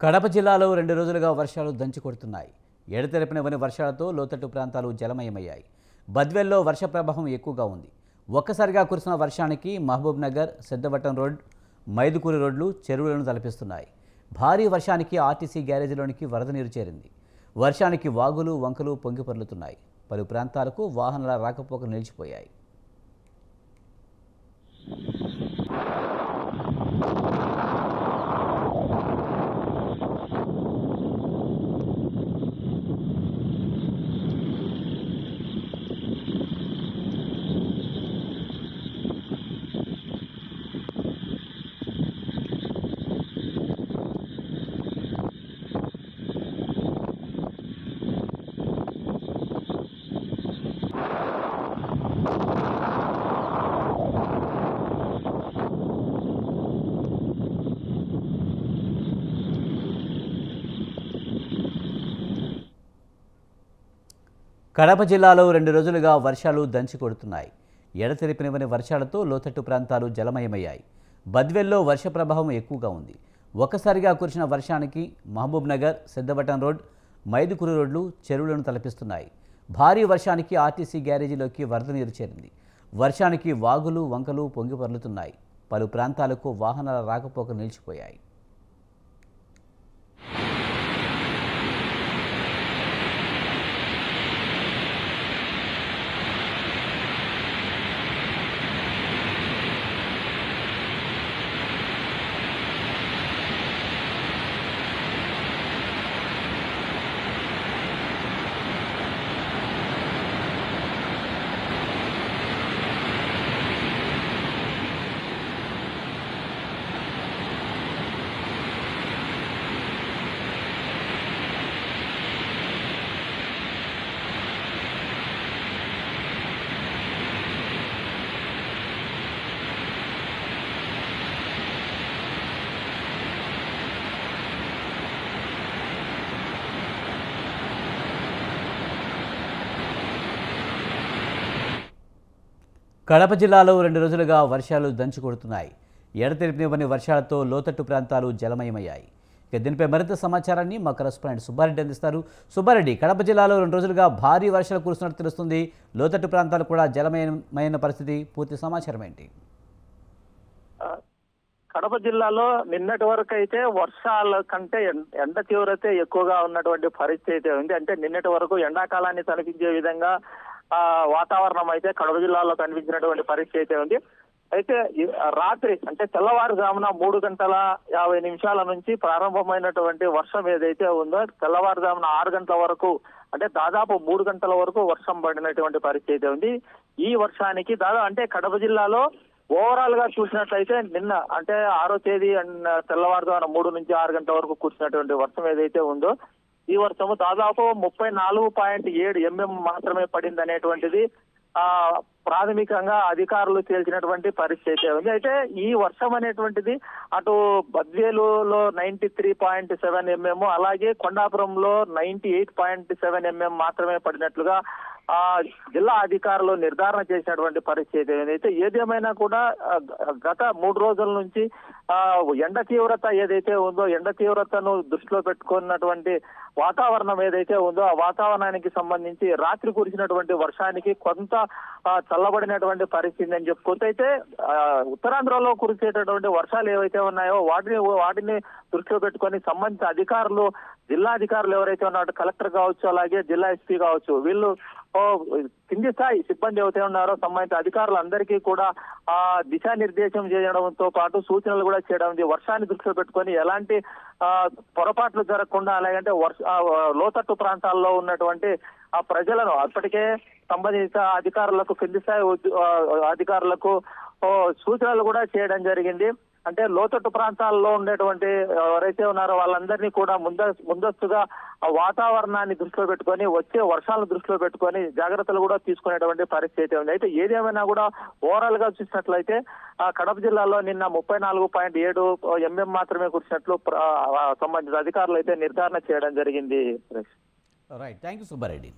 కడప జిల్లాలో 2 రోజులుగా వర్షాలు దంచి కొడుతున్నాయి. ఎడతెరిపినవని వర్షాలతో లోతట్టు ప్రాంతాలు జలమయమయ్యాయి. బద్వేల్లో వర్ష ప్రభావం ఎక్కువగా ఉంది. ఒక్కసారిగా కురిసిన వర్షానికి మహబూబ్ నగర్, సిద్ధవటం రోడ్, మైదుకూరు రోడ్లు చెరువులను తలపిస్తున్నాయి. భారీ వర్షానికి ఆర్టీసీ గ్యారేజీలోనికి వరద నీరు చేరింది. వర్షానికి వాగులు, వంకలు పొంగిపొర్లుతున్నాయి. పలు ప్రాంతాలకు వాహనాల రాకపోకలు నిలిచిపోయాయి. కడప జిల్లాలో 2 రోజులుగా వర్షాలు దంచి కొడుతున్నాయి. ఎడతెరిపినవని వర్షాలతో లోతట్టు ప్రాంతాలు జలమయమయ్యాయి. బద్వేల్లో వర్ష ప్రభావం ఎక్కువగా ఉంది. ఒక్కసారిగా కురిసిన వర్షానికి మహబూబ్ నగర్, సిద్ధవటం రోడ్, మైదుకూరు రోడ్లు చెరువులను తలపిస్తున్నాయి. భారీ వర్షానికి ఆర్టీసీ గ్యారేజీలోకి వరద నీరు చేరింది. వర్షానికి వాగులు, వంకలు పొంగిపొర్లుతున్నాయి. పలు ప్రాంతాలకు వాహనాల రాకపోకలు నిలిచిపోయాయి. కడప జిల్లాలో 2 రోజులుగా వర్షాలు దంచి కొడుతున్నాయి. ఎడతెరిపినవని వర్షాలతో లోతట్టు ప్రాంతాలు జలమయమయ్యాయి. దీనిపై మరింత సమాచారాన్ని మా కరెస్పాండెంట్ సుబ్బారెడ్డి అందిస్తారు. సుబ్బారెడ్డి, కడప జిల్లాలో 2 రోజులుగా భారీ వర్షాలు కురుస్తున్నట్టు తెలుస్తుంది. లోతట్టు ప్రాంతాలు కూడా జలమయమైన పరిస్థితి. పూర్తి సమాచారం ఏంటి? కడప జిల్లాలో నిన్నటి వరకు అయితే వర్షాల కంటే ఎండ తీవ్రత ఎక్కువగా ఉన్నటువంటి పరిస్థితి అయితే ఉంది. అంటే నిన్నటి వరకు ఎండాకాలాన్ని కనిపించే విధంగా వాతావరణం అయితే కడప జిల్లాలో కనిపించినటువంటి పరిస్థితి అయితే ఉంది. అయితే రాత్రి అంటే తెల్లవారుజామున 3:50 నుంచి ప్రారంభమైనటువంటి వర్షం ఏదైతే ఉందో తెల్లవారుజామున 6 గంటల వరకు అంటే దాదాపు 3 గంటల వరకు వర్షం పడినటువంటి పరిస్థితి అయితే ఉంది. ఈ వర్షానికి దాదాపు అంటే కడప జిల్లాలో ఓవరాల్ గా చూసినట్లయితే నిన్న అంటే 6వ తేదీ తెల్లవారుజామున 3 నుంచి 6 గంటల వరకు కురిసినటువంటి వర్షం ఏదైతే ఉందో ఈ వర్షము దాదాపు 34.7 mm మాత్రమే పడింది అనేటువంటిది ప్రాథమికంగా అధికారులు తేల్చినటువంటి పరిస్థితి ఉంది. అయితే ఈ వర్షం అనేటువంటిది అటు బద్వేలులో 93.7 mm అలాగే కొండాపురంలో 98.7 mm మాత్రమే పడినట్లుగా జిల్లా అధికారులు నిర్ధారణ చేసినటువంటి పరిస్థితి అయితే ఏదేమైనా కూడా గత 3 రోజుల నుంచి ఎండ తీవ్రత ఏదైతే ఉందో ఎండ తీవ్రతను దృష్టిలో పెట్టుకున్నటువంటి వాతావరణం ఏదైతే ఉందో ఆ వాతావరణానికి సంబంధించి రాత్రి కురిసినటువంటి వర్షానికి కొంత చల్లబడినటువంటి పరిస్థితి అని చెప్పుకోవచ్చు. అయితే ఉత్తరాంధ్రలో కురిసేటటువంటి వర్షాలు ఏవైతే ఉన్నాయో వాటిని దృష్టిలో పెట్టుకొని సంబంధిత అధికారులు, జిల్లా అధికారులు ఎవరైతే ఉన్నారో కలెక్టర్ కావచ్చు అలాగే జిల్లా ఎస్పీ కావచ్చు వీళ్ళు కింది స్థాయి సిబ్బంది ఎవరైతే ఉన్నారో సంబంధిత అధికారులందరికీ కూడా దిశానిర్దేశం చేయడంతో పాటు సూచనలు కూడా చేయడం. వర్షాన్ని దృష్టిలో పెట్టుకొని ఎలాంటి పొరపాట్లు జరగకుండా అలాగంటే లోతట్టు ప్రాంతాల్లో ఉన్నటువంటి ఆ ప్రజలను అప్పటికే సంబంధిత అధికారులకు కింది స్థాయి అధికారులకు సూచనలు కూడా చేయడం జరిగింది. అంటే లోతట్టు ప్రాంతాల్లో ఉండేటువంటి ఎవరైతే ఉన్నారో వాళ్ళందరినీ కూడా ముందస్తుగా వాతావరణాన్ని దృష్టిలో పెట్టుకొని వచ్చే వర్షాలను దృష్టిలో పెట్టుకొని జాగ్రత్తలు కూడా తీసుకునేటువంటి పరిస్థితి ఉంది. అయితే ఏదేమైనా కూడా ఓవరాల్ గా చూసినట్లయితే కడప జిల్లాలో నిన్న 34.7 mm మాత్రమే కురిసినట్లు సంబంధిత అధికారులు అయితే నిర్ధారణ చేయడం జరిగింది. Right, thank you Subbareddy.